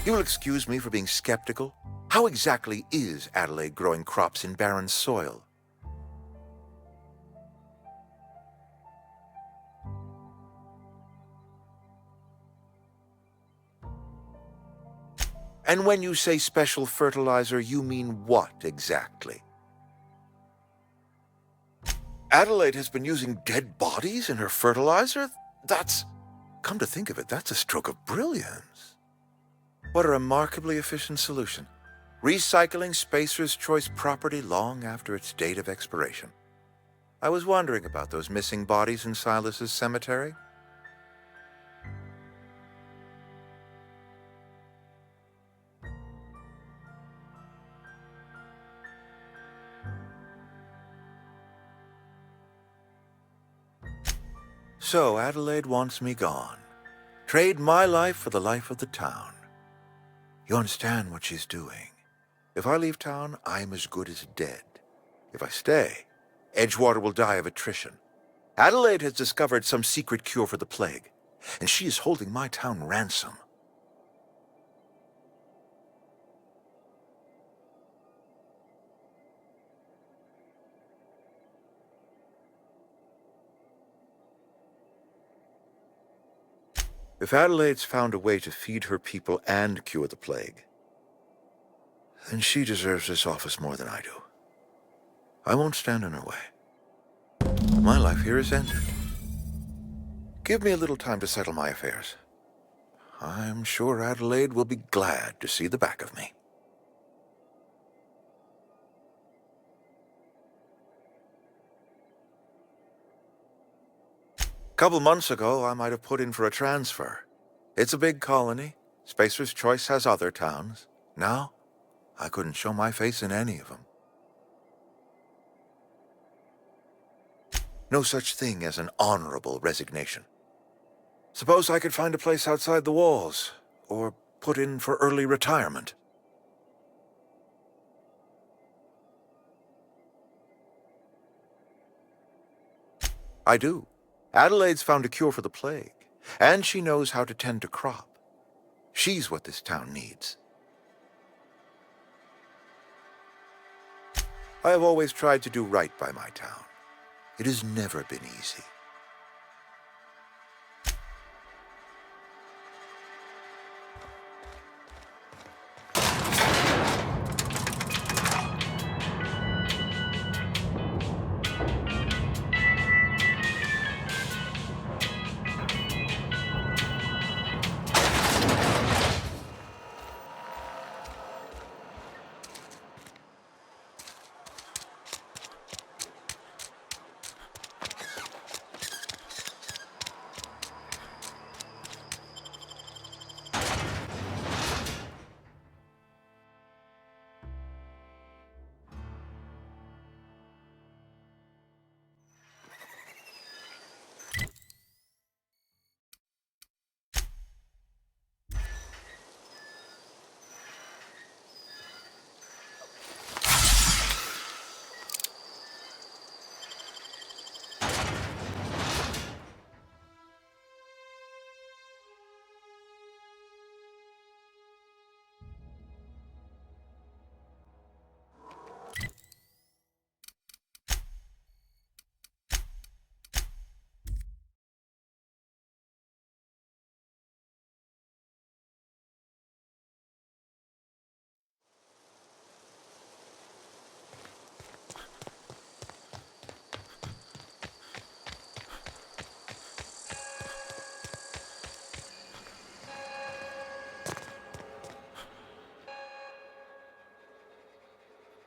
You'll excuse me for being skeptical. How exactly is Adelaide growing crops in barren soil? And when you say special fertilizer, you mean what exactly? Adelaide has been using dead bodies in her fertilizer? Come to think of it, that's a stroke of brilliance. What a remarkably efficient solution. Recycling Spacer's Choice property long after its date of expiration. I was wondering about those missing bodies in Silas's cemetery. So Adelaide wants me gone. Trade my life for the life of the town. You understand what she's doing. If I leave town, I'm as good as dead. If I stay, Edgewater will die of attrition. Adelaide has discovered some secret cure for the plague, and she is holding my town ransom. If Adelaide's found a way to feed her people and cure the plague, then she deserves this office more than I do. I won't stand in her way. My life here is ended. Give me a little time to settle my affairs. I'm sure Adelaide will be glad to see the back of me. Couple months ago, I might have put in for a transfer. It's a big colony. Spacer's Choice has other towns. Now, I couldn't show my face in any of them. No such thing as an honorable resignation. Suppose I could find a place outside the walls, or put in for early retirement. I do. Adelaide's found a cure for the plague, and she knows how to tend to crop. She's what this town needs. I have always tried to do right by my town. It has never been easy.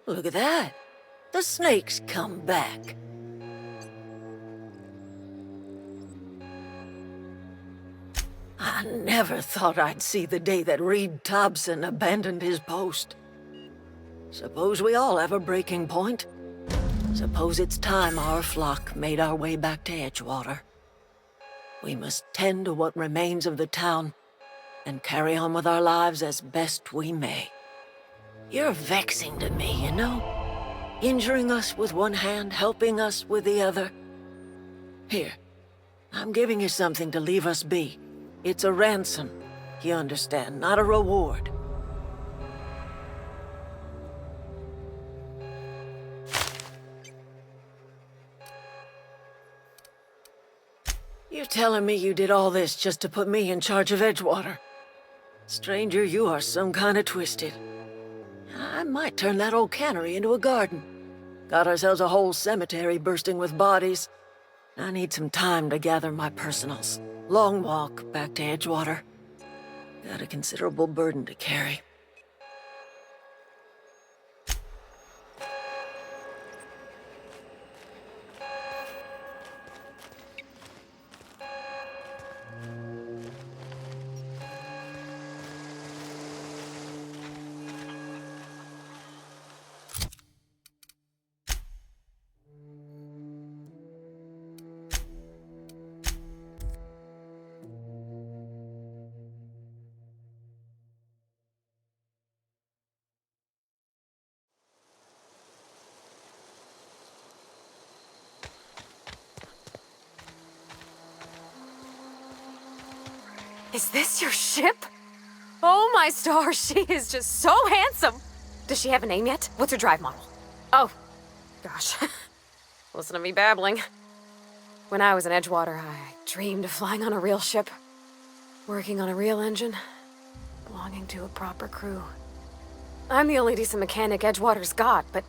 Look at that. The snake's come back. I never thought I'd see the day that Reed Thompson abandoned his post. Suppose we all have a breaking point. Suppose it's time our flock made our way back to Edgewater. We must tend to what remains of the town and carry on with our lives as best we may. You're vexing to me, you know? Injuring us with one hand, helping us with the other. Here, I'm giving you something to leave us be. It's a ransom. You understand, not a reward. You telling me you did all this just to put me in charge of Edgewater? Stranger, you are some kind of twisted. I might turn that old cannery into a garden. Got ourselves a whole cemetery bursting with bodies. I need some time to gather my personals. Long walk back to Edgewater. Got a considerable burden to carry. Is this your ship? Oh my stars, she is just so handsome! Does she have a name yet? What's her drive model? Oh, gosh. Listen to me babbling. When I was in Edgewater, I dreamed of flying on a real ship, working on a real engine, belonging to a proper crew. I'm the only decent mechanic Edgewater's got, but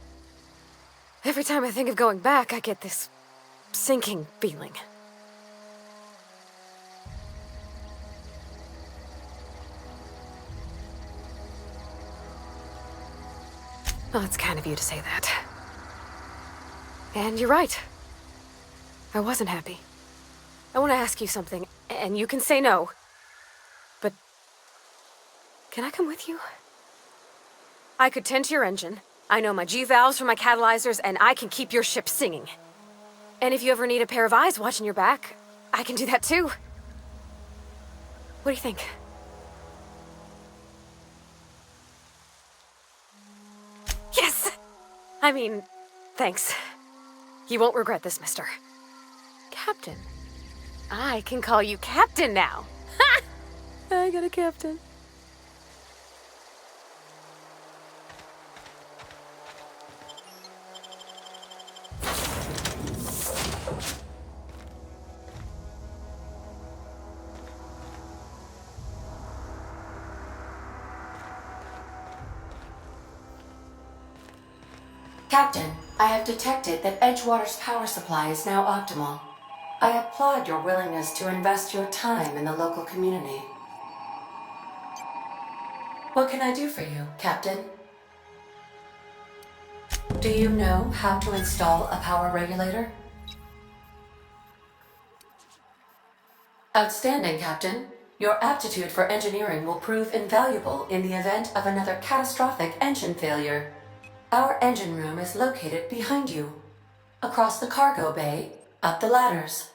every time I think of going back, I get this sinking feeling. Well, it's kind of you to say that. And you're right. I wasn't happy. I want to ask you something, and you can say no. But can I come with you? I could tend to your engine. I know my G-valves from my catalyzers, and I can keep your ship singing. And if you ever need a pair of eyes watching your back, I can do that too. What do you think? Yes! I mean, thanks. You won't regret this, mister. Captain. I can call you Captain now. Ha! I got a captain. Captain, I have detected that Edgewater's power supply is now optimal. I applaud your willingness to invest your time in the local community. What can I do for you, Captain? Do you know how to install a power regulator? Outstanding, Captain. Your aptitude for engineering will prove invaluable in the event of another catastrophic engine failure. Our engine room is located behind you. Across the cargo bay, up the ladders.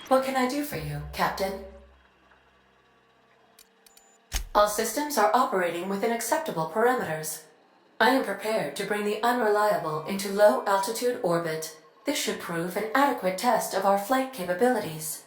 What can I do for you, Captain? All systems are operating within acceptable parameters. I am prepared to bring the Unreliable into low-altitude orbit. This should prove an adequate test of our flight capabilities.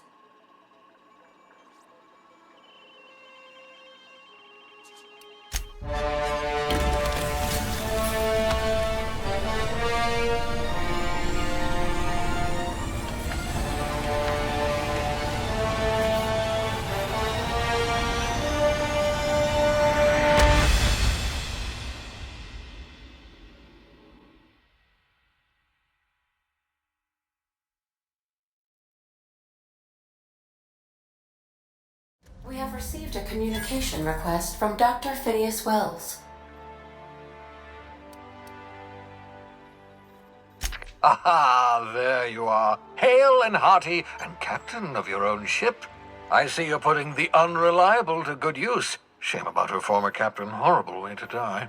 We have received a communication request from Dr. Phineas Wells. Aha, there you are. Hale and hearty, and captain of your own ship. I see you're putting the Unreliable to good use. Shame about her former captain. Horrible way to die.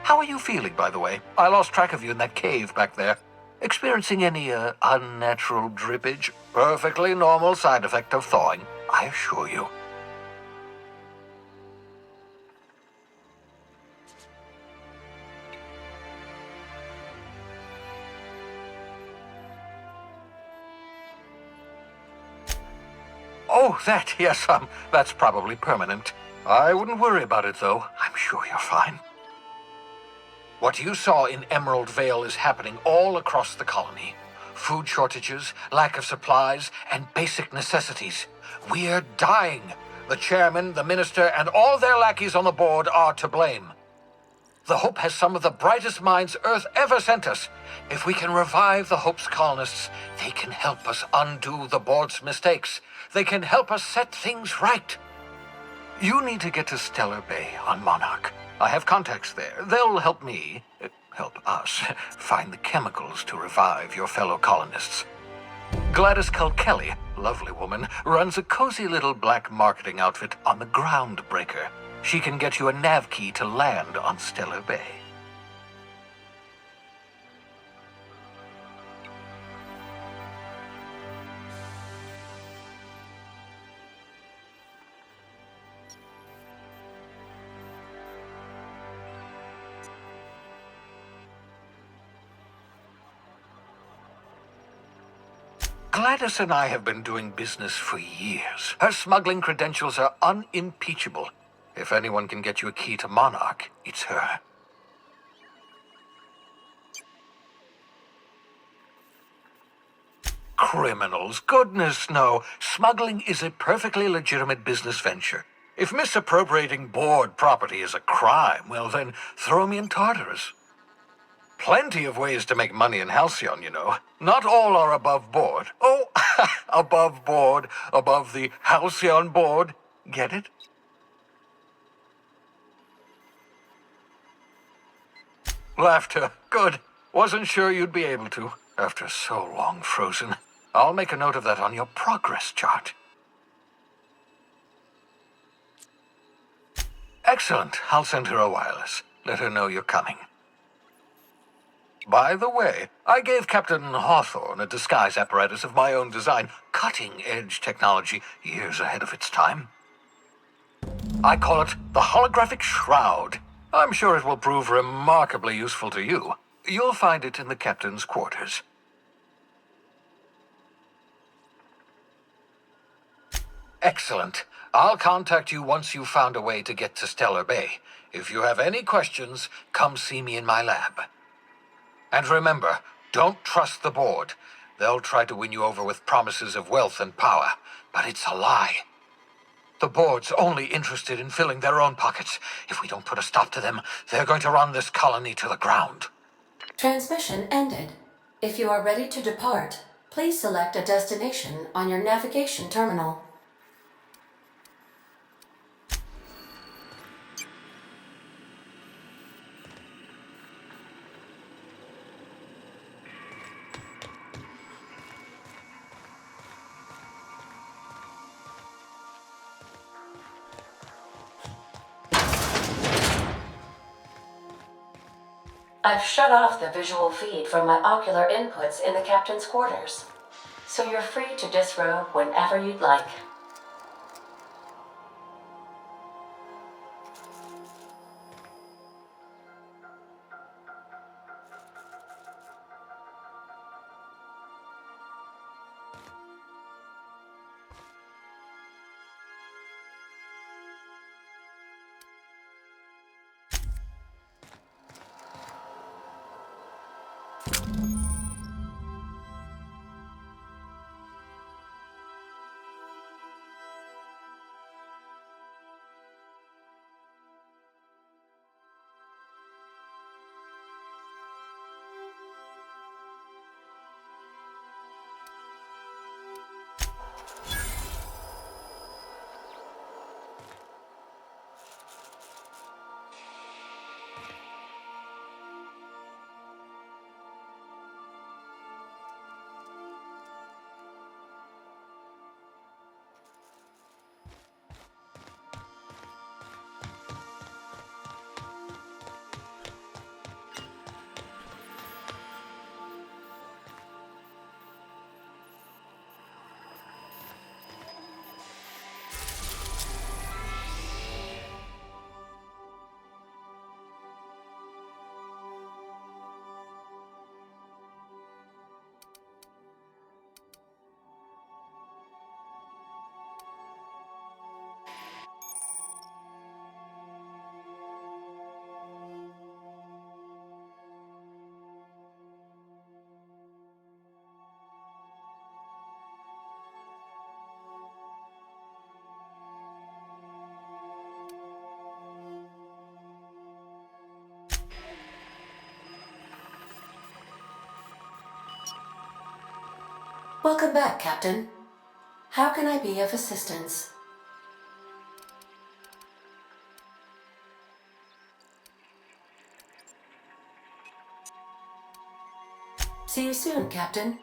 How are you feeling, by the way? I lost track of you in that cave back there. Experiencing any, unnatural drippage? Perfectly normal side effect of thawing, I assure you. Oh, that, yes, that's probably permanent. I wouldn't worry about it, though. I'm sure you're fine. What you saw in Emerald Vale is happening all across the colony. Food shortages, lack of supplies, and basic necessities. We're dying. The chairman, the minister, and all their lackeys on the board are to blame. The Hope has some of the brightest minds Earth ever sent us. If we can revive the Hope's colonists, they can help us undo the board's mistakes. They can help us set things right. You need to get to Stellar Bay on Monarch. I have contacts there. They'll help me, help us, find the chemicals to revive your fellow colonists. Gladys Kelly, lovely woman, runs a cozy little black marketing outfit on the Groundbreaker. She can get you a nav key to land on Stellar Bay. Gladys and I have been doing business for years. Her smuggling credentials are unimpeachable. If anyone can get you a key to Monarch, it's her. Criminals? Goodness, no. Smuggling is a perfectly legitimate business venture. If misappropriating board property is a crime, well then, throw me in Tartarus. Plenty of ways to make money in Halcyon, you know. Not all are above board. Oh, above board, above the Halcyon board. Get it? Laughter. Good. Wasn't sure you'd be able to, after so long frozen. I'll make a note of that on your progress chart. Excellent. I'll send her a wireless. Let her know you're coming. By the way, I gave Captain Hawthorne a disguise apparatus of my own design, cutting-edge technology, years ahead of its time. I call it the Holographic Shroud. I'm sure it will prove remarkably useful to you. You'll find it in the captain's quarters. Excellent. I'll contact you once you've found a way to get to Stellar Bay. If you have any questions, come see me in my lab. And remember, don't trust the board. They'll try to win you over with promises of wealth and power, but it's a lie. The board's only interested in filling their own pockets. If we don't put a stop to them, they're going to run this colony to the ground. Transmission ended. If you are ready to depart, please select a destination on your navigation terminal. I've shut off the visual feed from my ocular inputs in the captain's quarters. so you're free to disrobe whenever you'd like. Welcome back, Captain. How can I be of assistance? See you soon, Captain.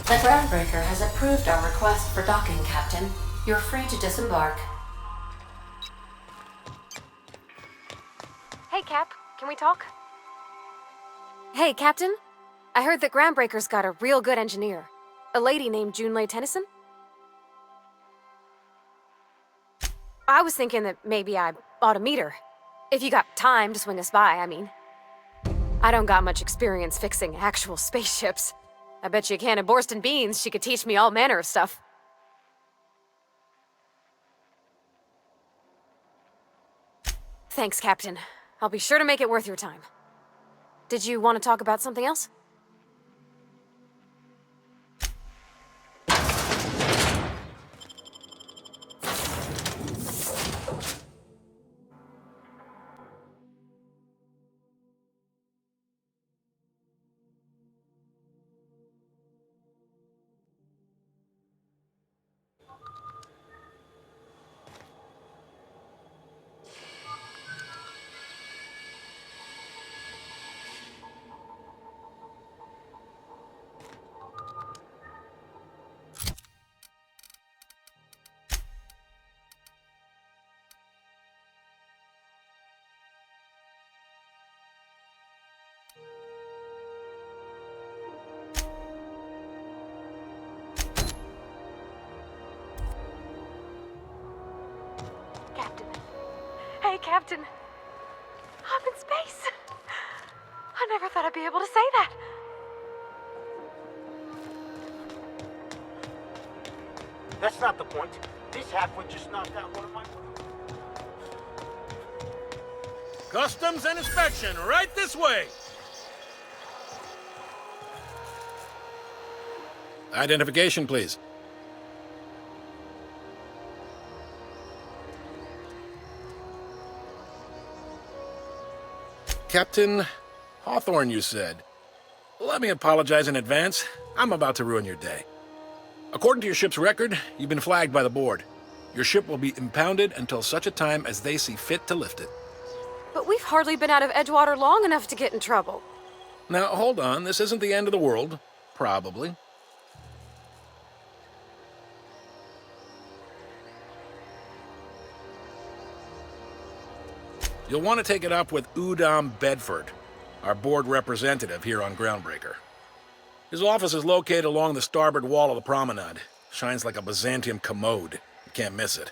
The groundbreaker has approved our request for docking, Captain. You're free to disembark. Hey, Cap, can we talk? Hey, Captain. I heard that Groundbreaker's got a real good engineer. A lady named Junlei Tennyson? I was thinking that maybe I ought to meet her. If you got time to swing us by, I mean. I don't got much experience fixing actual spaceships. I bet you a can of Borston beans she could teach me all manner of stuff. Thanks, Captain. I'll be sure to make it worth your time. Did you want to talk about something else? Hey, Captain. I'm in space. I never thought I'd be able to say that. That's not the point. This halfwit just knocked out one of my... Customs and inspection, right this way! Identification, please. Captain Hawthorne, you said. Let me apologize in advance. I'm about to ruin your day. According to your ship's record, you've been flagged by the board. Your ship will be impounded until such a time as they see fit to lift it. But we've hardly been out of Edgewater long enough to get in trouble. Now, hold on. This isn't the end of the world. Probably. You'll want to take it up with Udom Bedford, our board representative here on Groundbreaker. His office is located along the starboard wall of the promenade. Shines like a Byzantium commode. You can't miss it.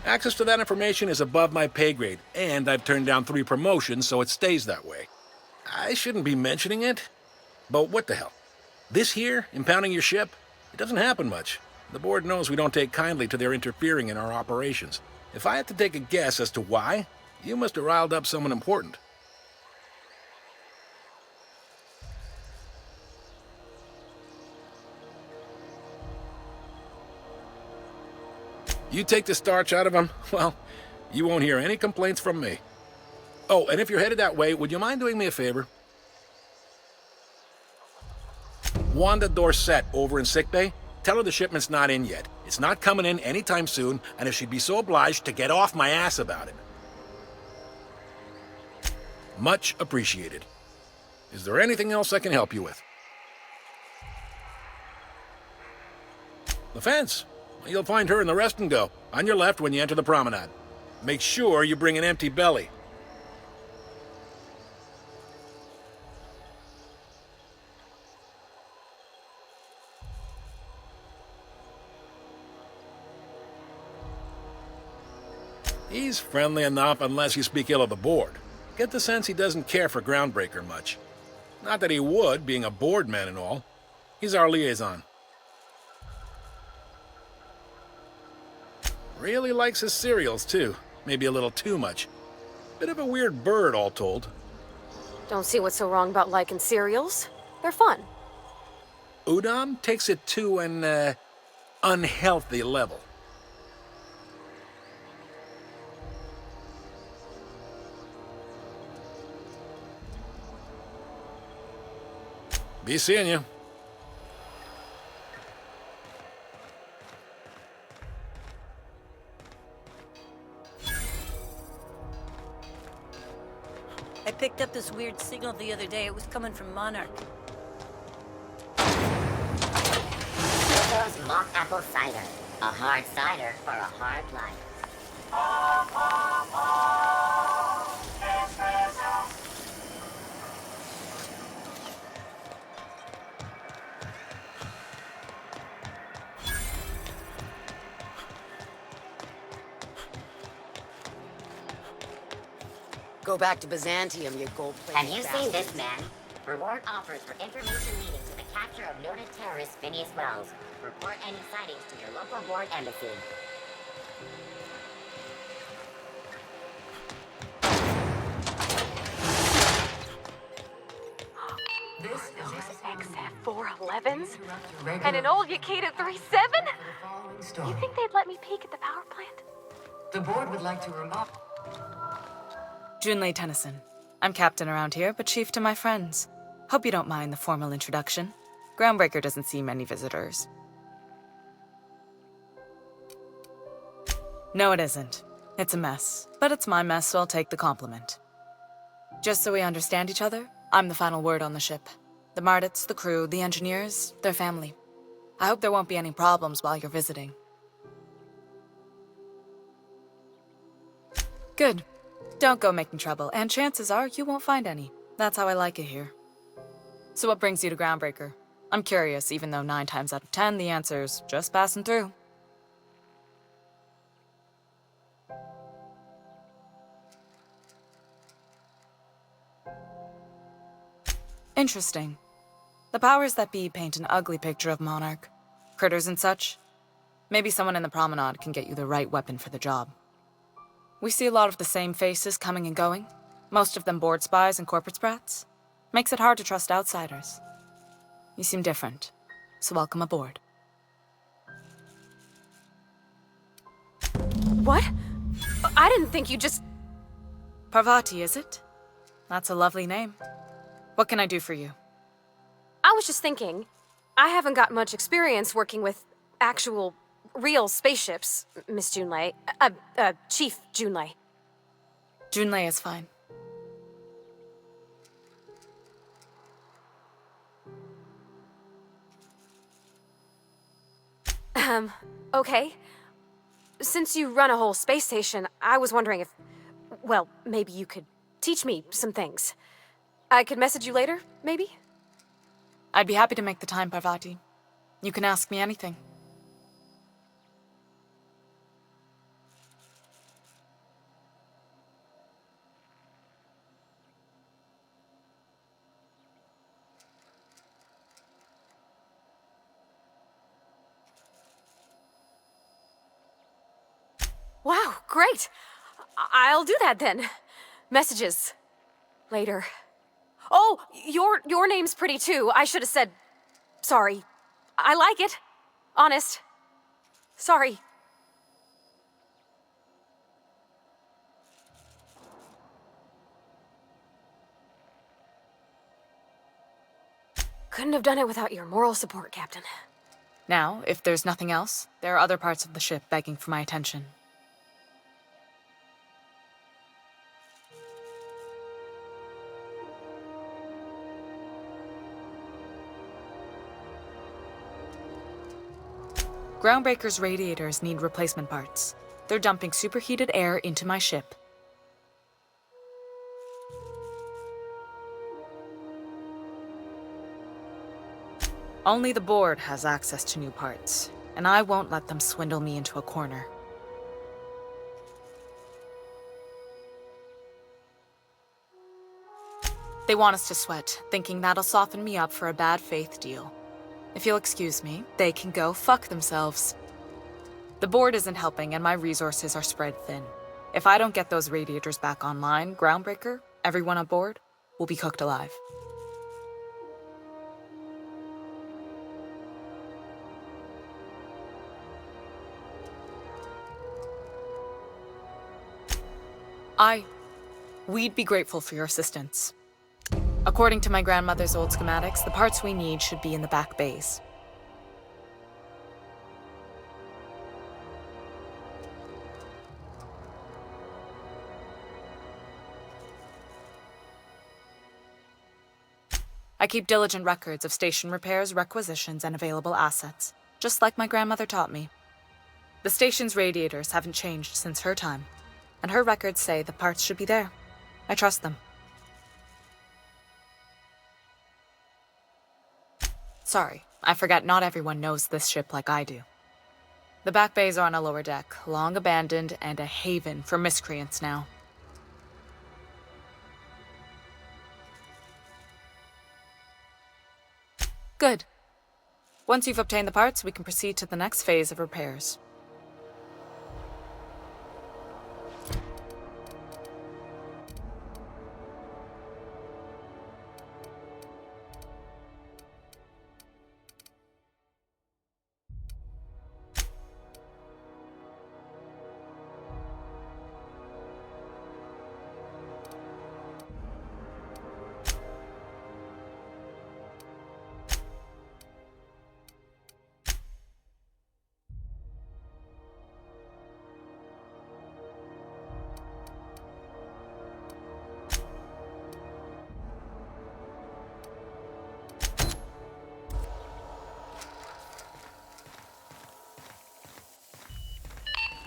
Access to that information is above my pay grade, and I've turned down 3 promotions, so it stays that way. I shouldn't be mentioning it, but what the hell? This here, impounding your ship, it doesn't happen much. The board knows we don't take kindly to their interfering in our operations. If I had to take a guess as to why, you must have riled up someone important. You take the starch out of them, well, you won't hear any complaints from me. Oh, and if you're headed that way, would you mind doing me a favor? Wanda Dorset over in sickbay, tell her the shipment's not in yet. It's not coming in anytime soon, and if she'd be so obliged to get off my ass about it. Much appreciated. Is there anything else I can help you with? The fence. You'll find her in the rest and go, on your left when you enter the promenade. Make sure you bring an empty belly. He's friendly enough unless you speak ill of the board. Get the sense he doesn't care for Groundbreaker much. Not that he would, being a board man and all. He's our liaison. Really likes his cereals, too. Maybe a little too much. Bit of a weird bird, all told. Don't see what's so wrong about liking cereals. They're fun. Udom takes it to an, unhealthy level. Be seeing you. I picked up this weird signal the other day. It was coming from Monarch. Soto's mock apple cider. A hard cider for a hard life. Go back to Byzantium, you gold-plated Have you seen bastard. this man? Reward offers for information leading to the capture of noted terrorist Phineas Wells. Report any sightings to your local board embassy. Those XF411s? And an old Yakita 37? You think they'd let me peek at the power plant? The board would like to remind... Junlei Tennyson. I'm captain around here, but chief to my friends. Hope you don't mind the formal introduction. Groundbreaker doesn't see many visitors. No, it isn't. It's a mess. But it's my mess, so I'll take the compliment. Just so we understand each other, I'm the final word on the ship. The Mardits, the crew, the engineers, their family. I hope there won't be any problems while you're visiting. Good. Don't go making trouble, and chances are you won't find any. That's how I like it here. So what brings you to Groundbreaker? I'm curious, even though 9 times out of 10 the answer's just passing through. Interesting. The powers that be paint an ugly picture of Monarch. Critters and such. Maybe someone in the promenade can get you the right weapon for the job. We see a lot of the same faces coming and going, most of them board spies and corporate sprats. Makes it hard to trust outsiders. You seem different, so welcome aboard. What? I didn't think you just... Parvati, is it? That's a lovely name. What can I do for you? I I was just thinking, I haven't got much experience working with actual, real spaceships, Miss Junlei. Chief Junlei. Junlei is fine. Okay. Since you run a whole space station, I was wondering if, well, maybe you could teach me some things. I could message you later, maybe? I'd be happy to make the time, Parvati. You can ask me anything. Wow, great! I'll do that then. Messages. Later. Oh, your name's pretty too. I should have said sorry. I like it. Honest. Sorry. Couldn't have done it without your moral support, Captain. Now, if there's nothing else, there are other parts of the ship begging for my attention. Groundbreaker's radiators need replacement parts. They're dumping superheated air into my ship. Only the board has access to new parts, and I won't let them swindle me into a corner. They want us to sweat, thinking that'll soften me up for a bad faith deal. If you'll excuse me, they can go fuck themselves. The board isn't helping and my resources are spread thin. If I don't get those radiators back online, Groundbreaker, everyone aboard, will be cooked alive. We'd be grateful for your assistance. According to my grandmother's old schematics, the parts we need should be in the back bays. I keep diligent records of station repairs, requisitions, and available assets, just like my grandmother taught me. The station's radiators haven't changed since her time, and her records say the parts should be there. I trust them. Sorry, I forgot not everyone knows this ship like I do. The back bays are on a lower deck, long abandoned and a haven for miscreants now. Good. Once you've obtained the parts, we can proceed to the next phase of repairs.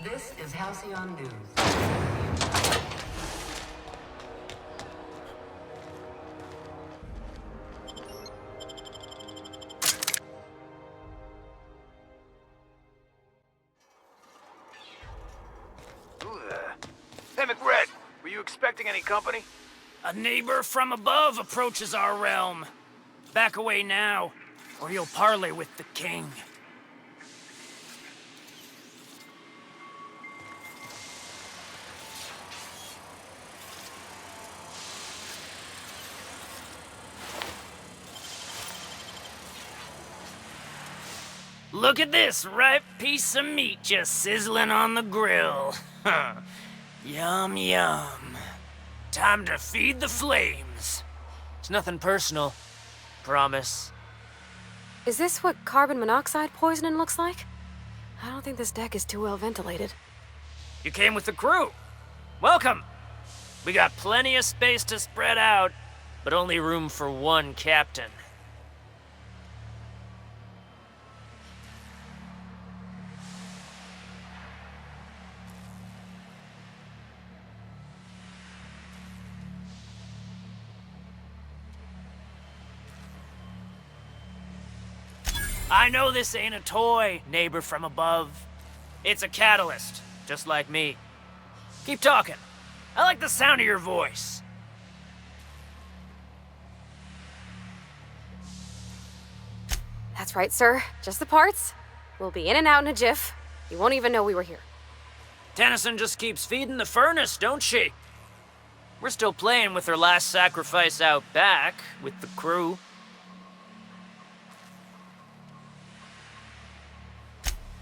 This is Halcyon News. Who the? Hey, McRed, were you expecting any company? A neighbor from above approaches our realm. Back away now, or you'll parley with the king. Look at this ripe piece of meat just sizzling on the grill. Yum, yum. Time to feed the flames. It's nothing personal. Promise. Is this what carbon monoxide poisoning looks like? I don't think this deck is too well ventilated. You came with the crew. Welcome. We got plenty of space to spread out, but only room for one captain. I know this ain't a toy, neighbor from above. It's a catalyst, just like me. Keep talking. I like the sound of your voice. That's right, sir. Just the parts. We'll be in and out in a jiff. You won't even know we were here. Tennyson just keeps feeding the furnace, don't she? We're still playing with her last sacrifice out back, with the crew.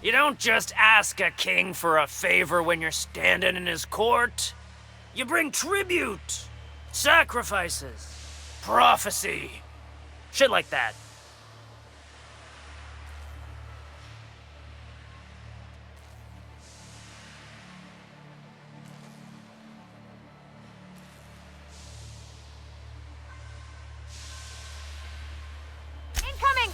You don't just ask a king for a favor when you're standing in his court. You bring tribute, sacrifices, prophecy, shit like that. Incoming!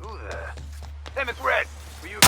Who the... Hey, McRed, were you...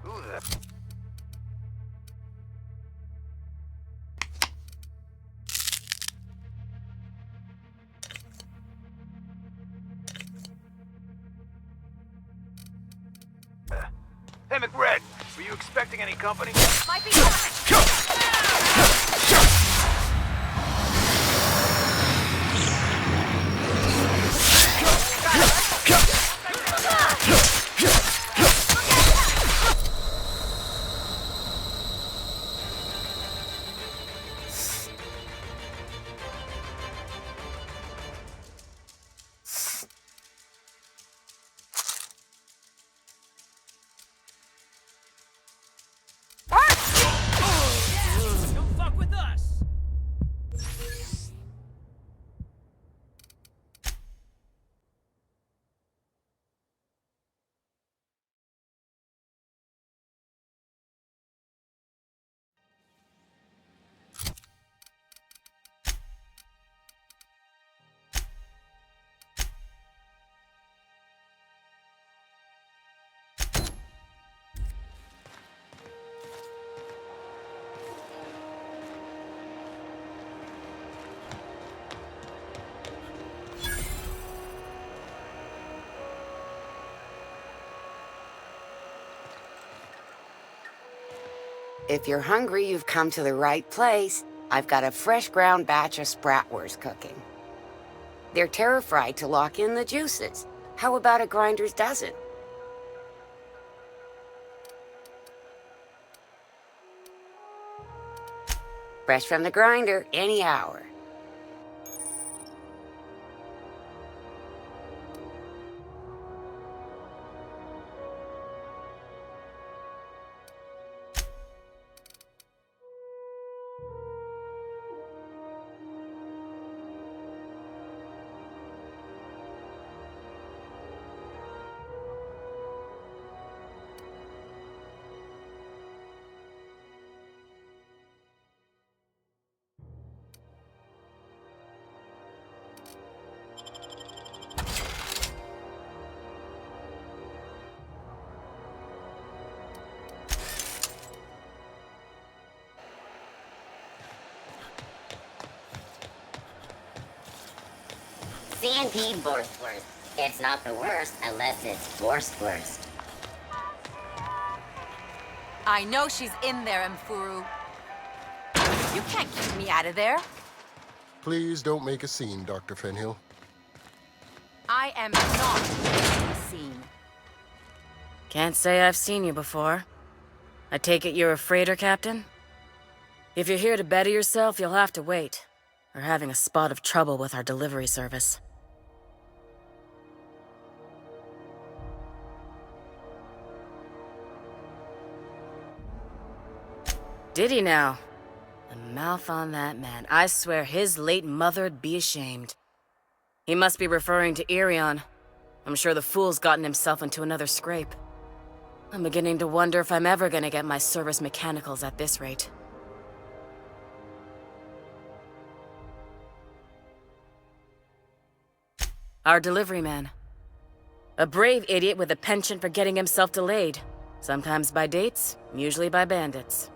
Who the... Hey, McRed, were you expecting any company? Might be... If you're hungry, you've come to the right place. I've got a fresh ground batch of spratwurst cooking. They're terra-fried to lock in the juices. How about a grinder's dozen? Fresh from the grinder, any hour. C&P Borstwurst. It's not the worst unless it's Borstwurst. I know she's in there, Mfuru. You can't keep me out of there. Please don't make a scene, Dr. Fenhill. I am not making a scene. Can't say I've seen you before. I take it you're a freighter captain? If you're here to better yourself, you'll have to wait. We're having a spot of trouble with our delivery service. Did he now? The mouth on that man. I swear his late mother'd be ashamed. He must be referring to Irion. I'm sure the fool's gotten himself into another scrape. I'm beginning to wonder if I'm ever gonna get my service mechanicals at this rate. Our delivery man. A brave idiot with a penchant for getting himself delayed. Sometimes by dates, usually by bandits.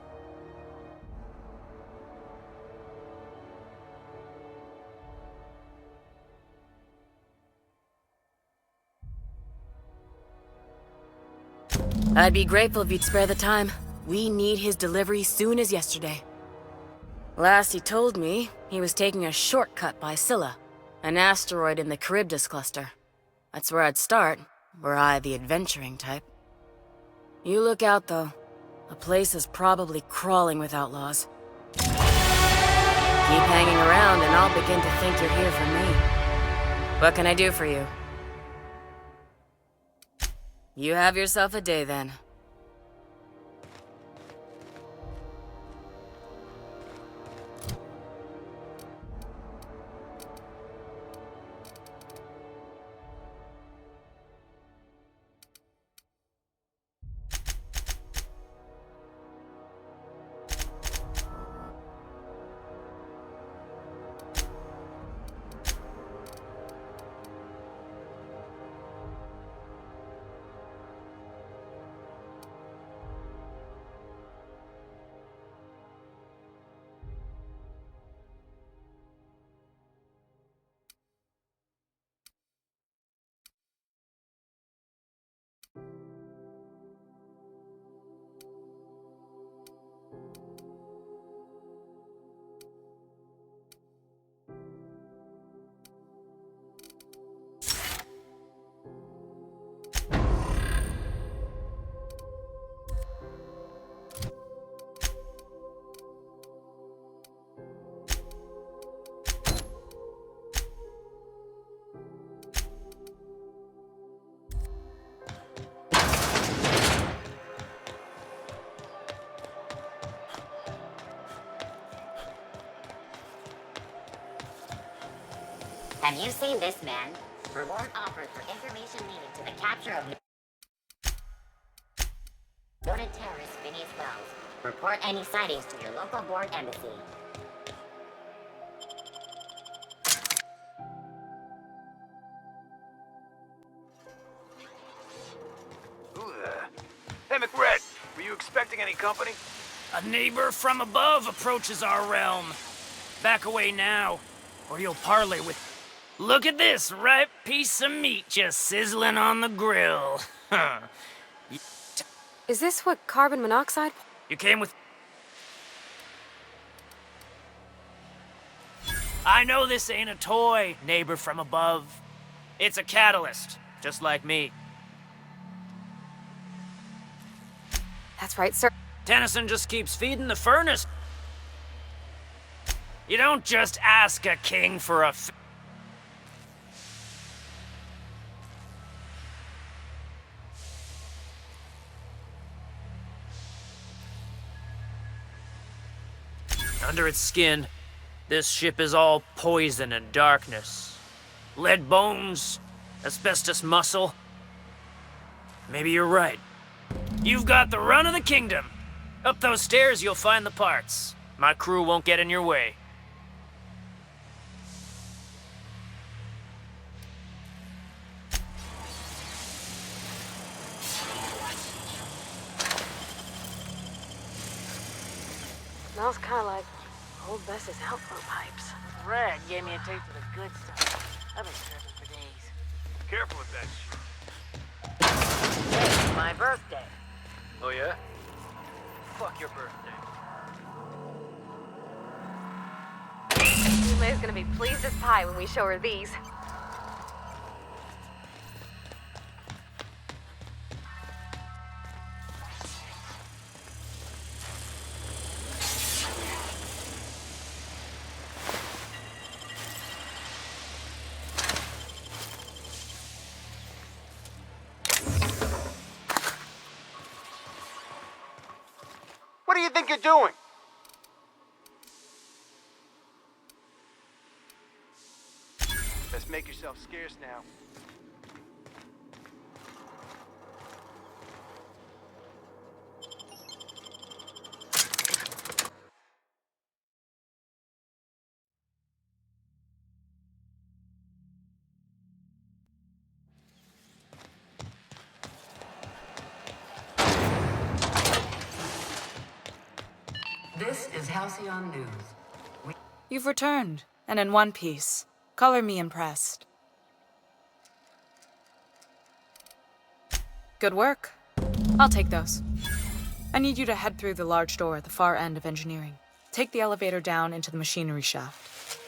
I'd be grateful if you'd spare the time. We need his delivery soon as yesterday. Last he told me, he was taking a shortcut by Scylla, an asteroid in the Charybdis cluster. That's where I'd start, were I the adventuring type. You look out, though. The place is probably crawling with outlaws. Keep hanging around and I'll begin to think you're here for me. What can I do for you? You have yourself a day, then. Have you seen this man? Reward offered for information leading to the capture of noted terrorist Phineas Wells. Report any sightings to your local Borg embassy. Who the... Hey, McRed, were you expecting any company? A neighbor from above approaches our realm. Back away now, or you'll parley with... Look at this ripe piece of meat just sizzling on the grill. Is this what carbon monoxide? You came with... I know this ain't a toy, neighbor from above. It's a catalyst, just like me. That's right, sir. Tennyson just keeps feeding the furnace. You don't just ask a king for a Under its skin, this ship is all poison and darkness. Lead bones, asbestos muscle. Maybe you're right. You've got the run of the kingdom. Up those stairs, you'll find the parts. My crew won't get in your way. Smells kind of like old Bess's outflow pipes. Red gave me a taste of the good stuff. I've been tripping for days. Careful with that shit. Hey, it's my birthday. Oh, yeah? Fuck your birthday. Yulei's gonna be pleased as pie when we show her these. What do you think you're doing? Best make yourself scarce now. This is Halcyon News. You've returned, and in one piece. Color me impressed. Good work. I'll take those. I need you to head through the large door at the far end of engineering. Take the elevator down into the machinery shaft.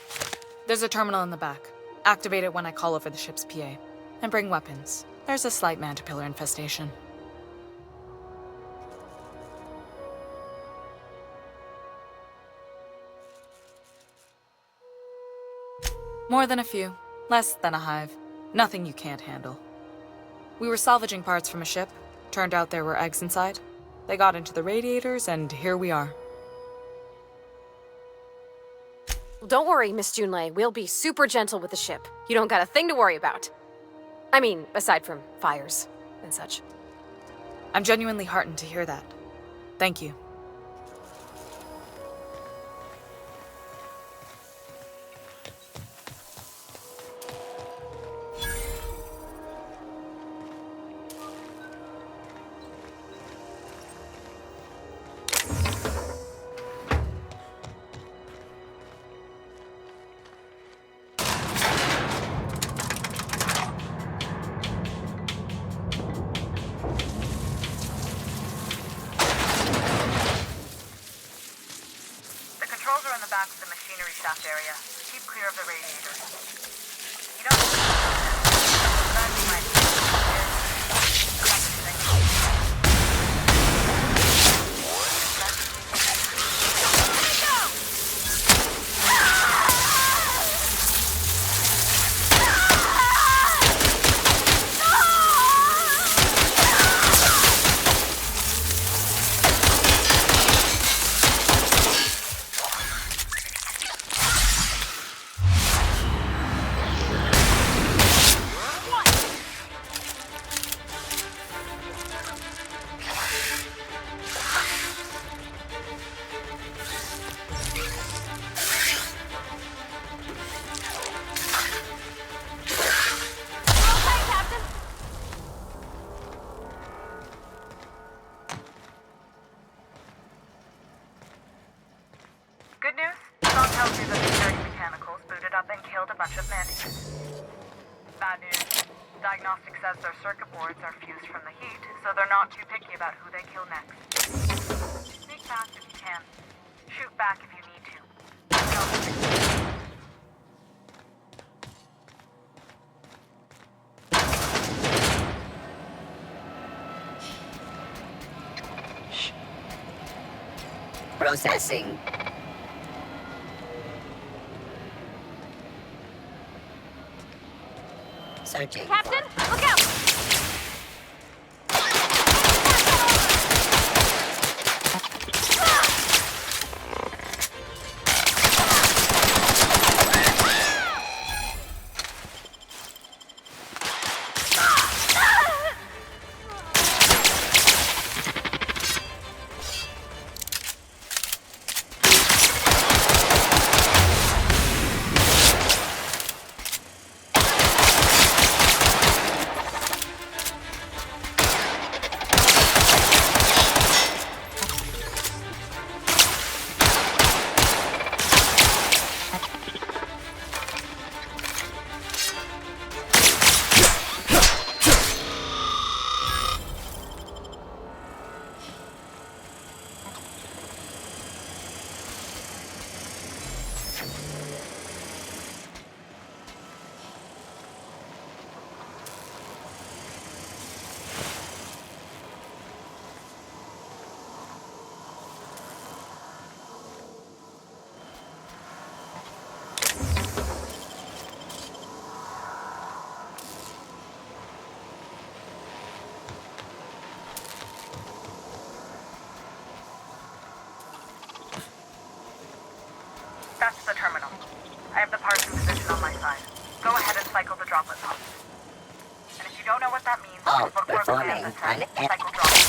There's a terminal in the back. Activate it when I call over the ship's PA. And bring weapons. There's a slight mantipillar infestation. More than a few. Less than a hive. Nothing you can't handle. We were salvaging parts from a ship. Turned out there were eggs inside. They got into the radiators, and here we are. Don't worry, Miss Junlei. We'll be super gentle with the ship. You don't got a thing to worry about. I mean, aside from fires and such. I'm genuinely heartened to hear that. Thank you. Area. Keep clear of the radiators. You don't... Glad we might... Good news? Song tells me that the dirty mechanicals booted up and killed a bunch of manticus. Bad news. Diagnostic says their circuit boards are fused from the heat, so they're not too picky about who they kill next. Sneak fast if you can. Shoot back if you need to. Processing. Searching. Captain, look out! That's the terminal. I have the parts in position on my side. Go ahead and cycle the droplet pump. And if you don't know what that means, look for a command that says cycle droplet.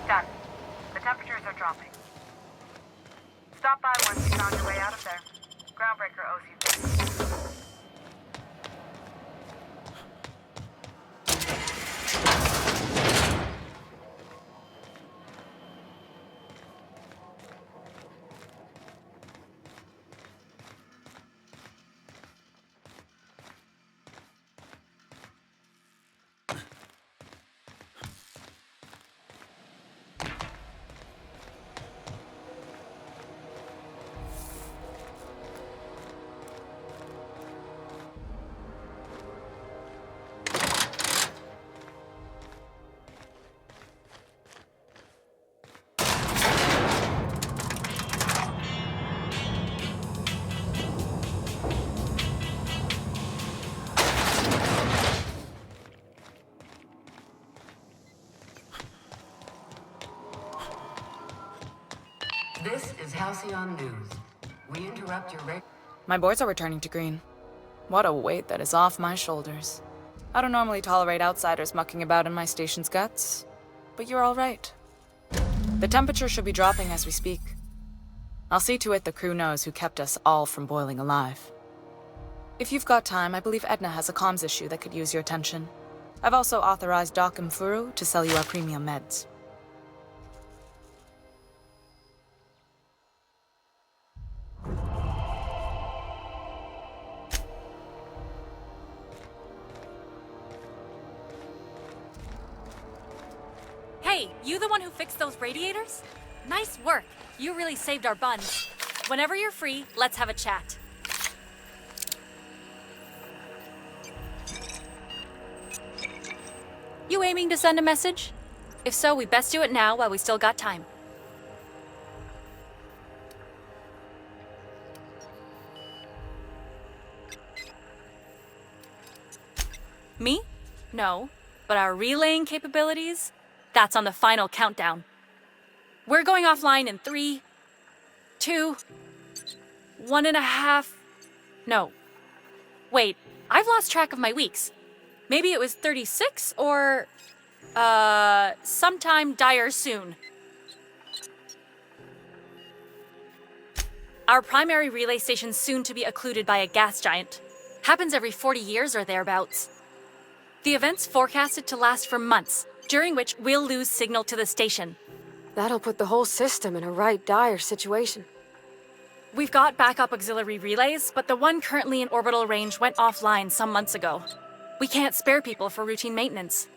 Done. The temperatures are dropping. Stop by once you found your way out of there. Groundbreaker owes you thanks. This is Halcyon News. We interrupt your My boards are returning to green. What a weight that is off my shoulders. I don't normally tolerate outsiders mucking about in my station's guts, but you're all right. The temperature should be dropping as we speak. I'll see to it the crew knows who kept us all from boiling alive. If you've got time, I believe Edna has a comms issue that could use your attention. I've also authorized Doc and Furu to sell you our premium meds. Hey, you the one who fixed those radiators? Nice work. You really saved our buns. Whenever you're free, let's have a chat. You aiming to send a message? If so, we best do it now while we still got time. Me? No. But our relaying capabilities? That's on the final countdown. We're going offline in 3, 2, 1.5... No. Wait, I've lost track of my weeks. Maybe it was 36 or... sometime dire soon. Our primary relay station's soon to be occluded by a gas giant. Happens every 40 years or thereabouts. The event's forecasted to last for months, during which we'll lose signal to the station. That'll put the whole system in a right dire situation. We've got backup auxiliary relays, but the one currently in orbital range went offline some months ago. We can't spare people for routine maintenance.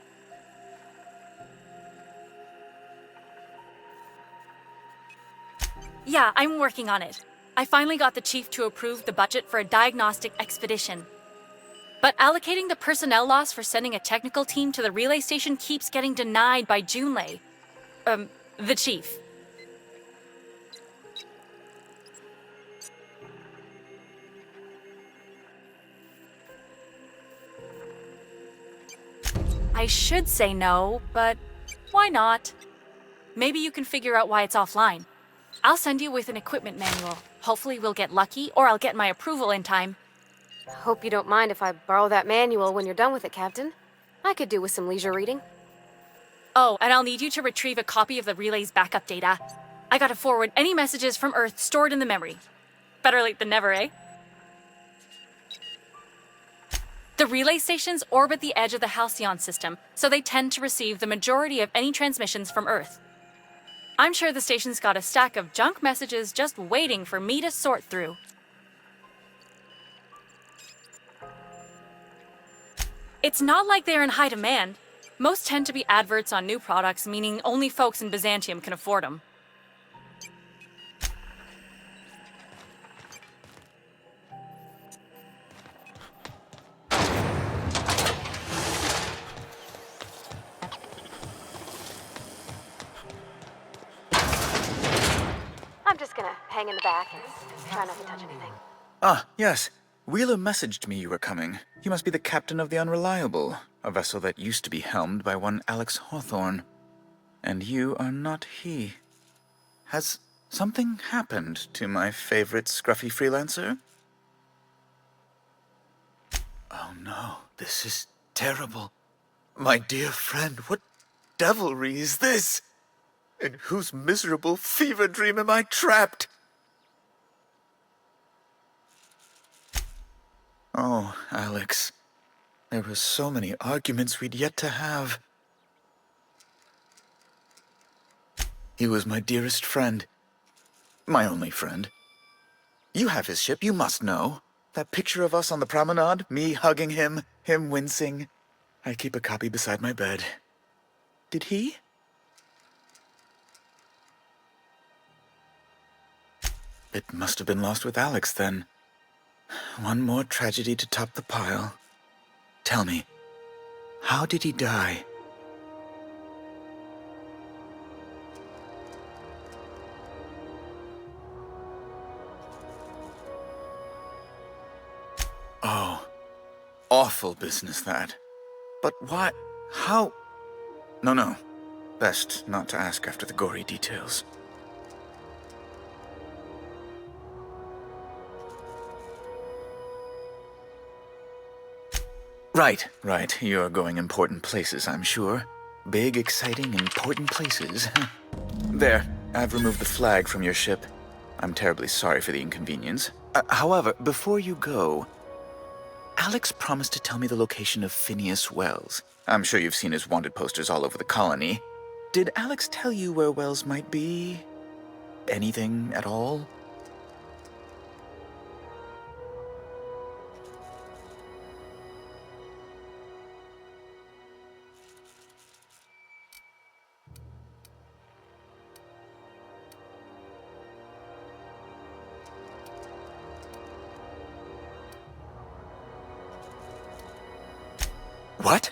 Yeah, I'm working on it. I finally got the chief to approve the budget for a diagnostic expedition. But allocating the personnel loss for sending a technical team to the relay station keeps getting denied by Junlei. The chief. I should say no, but why not? Maybe you can figure out why it's offline. I'll send you with an equipment manual. Hopefully we'll get lucky, or I'll get my approval in time. Hope you don't mind if I borrow that manual when you're done with it, Captain. I could do with some leisure reading. Oh, and I'll need you to retrieve a copy of the relay's backup data. I gotta forward any messages from Earth stored in the memory. Better late than never, eh? The relay stations orbit the edge of the Halcyon system, so they tend to receive the majority of any transmissions from Earth. I'm sure the station's got a stack of junk messages just waiting for me to sort through. It's not like they're in high demand. Most tend to be adverts on new products, meaning only folks in Byzantium can afford them. I'm just gonna hang in the back and try not to touch anything. Ah, yes. Wheeler messaged me you were coming. He must be the captain of the Unreliable, a vessel that used to be helmed by one Alex Hawthorne. And you are not he. Has something happened to my favorite scruffy freelancer? Oh no, this is terrible. My dear friend, what devilry is this? In whose miserable fever dream am I trapped? Oh, Alex. There were so many arguments we'd yet to have. He was my dearest friend. My only friend. You have his ship, you must know. That picture of us on the promenade, me hugging him, him wincing. I keep a copy beside my bed. Did he? It must have been lost with Alex, then. One more tragedy to top the pile. Tell me, how did he die? Oh, awful business, that. But why? How? No. Best not to ask after the gory details. Right. You're going important places, I'm sure. Big, exciting, important places. There, I've removed the flag from your ship. I'm terribly sorry for the inconvenience. However, before you go, Alex promised to tell me the location of Phineas Wells. I'm sure you've seen his wanted posters all over the colony. Did Alex tell you where Wells might be? Anything at all? What?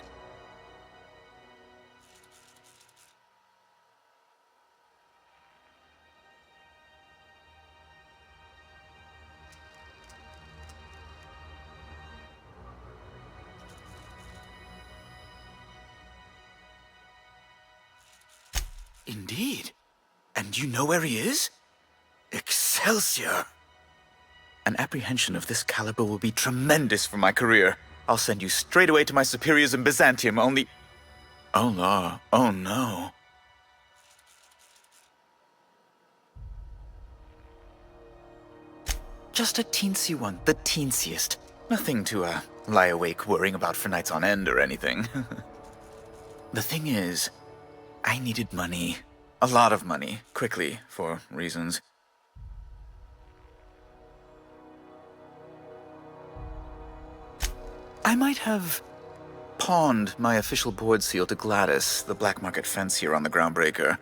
Indeed. And you know where he is? Excelsior! An apprehension of this caliber will be tremendous for my career. I'll send you straight away to my superiors in Byzantium, only... Oh, no. Oh, no. Just a teensy one, the teensiest. Nothing to, lie awake worrying about for nights on end or anything. The thing is, I needed money. A lot of money, quickly, for reasons. I might have pawned my official board seal to Gladys, the black market fancier on the Groundbreaker.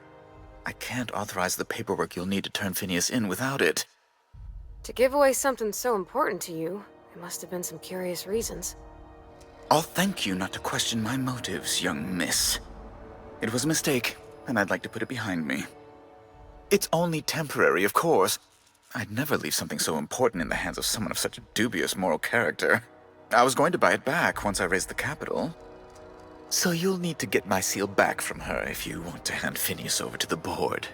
I can't authorize the paperwork you'll need to turn Phineas in without it. To give away something so important to you, there must have been some curious reasons. I'll thank you not to question my motives, young miss. It was a mistake, and I'd like to put it behind me. It's only temporary, of course. I'd never leave something so important in the hands of someone of such a dubious moral character. I was going to buy it back once I raised the capital. So you'll need to get my seal back from her if you want to hand Phineas over to the board.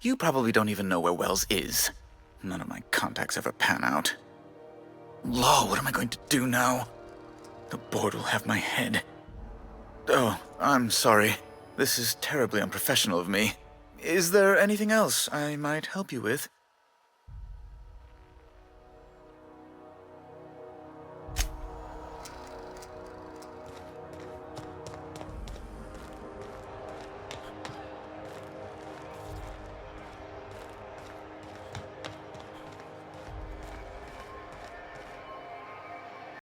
You probably don't even know where Wells is. None of my contacts ever pan out. Law, what am I going to do now? The board will have my head. Oh, I'm sorry. This is terribly unprofessional of me. Is there anything else I might help you with?